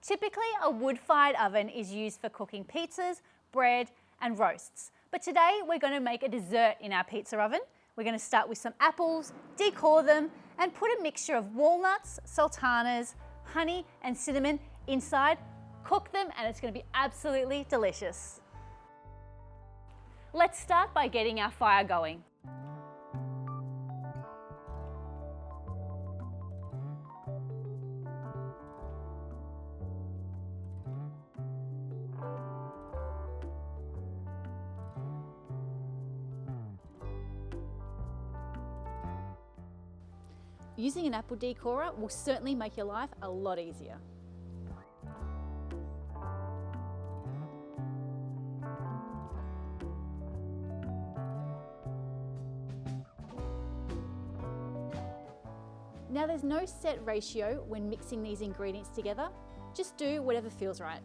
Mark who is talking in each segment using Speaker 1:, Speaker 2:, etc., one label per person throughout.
Speaker 1: Typically, a wood-fired oven is used for cooking pizzas, bread, and roasts. But today, we're going to make a dessert in our pizza oven. We're going to start with some apples, decore them, and put a mixture of walnuts, sultanas, honey, and cinnamon inside. Cook them, and it's going to be absolutely delicious. Let's start by getting our fire going. Using an apple decorer will certainly make your life a lot easier. Now there's no set ratio when mixing these ingredients together, just do whatever feels right.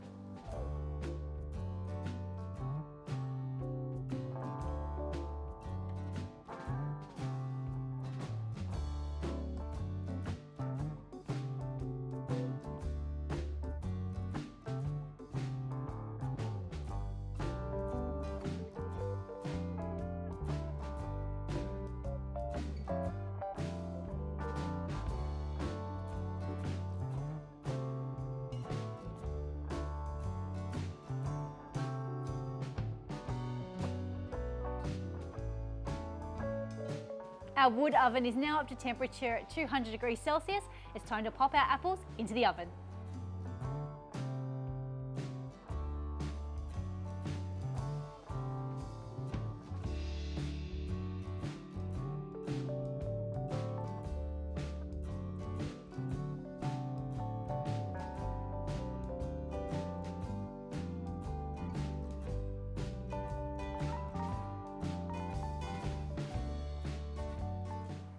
Speaker 1: Our wood oven is now up to temperature at 200 degrees Celsius. It's time to pop our apples into the oven.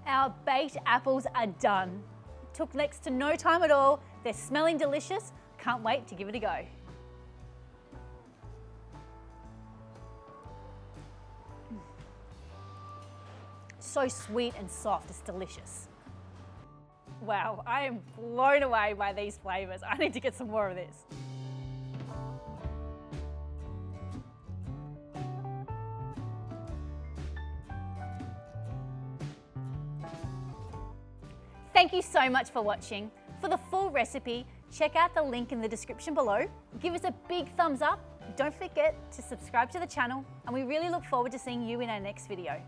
Speaker 1: Our baked apples are done. Took next to no time at all. They're smelling delicious. Can't wait to give it a go. So sweet and soft, it's delicious. Wow, I am blown away by these flavours. I need to get some more of this. Thank you so much for watching. For the full recipe, check out the link in the description below. Give us a big thumbs up. Don't forget to subscribe to the channel, and we really look forward to seeing you in our next video.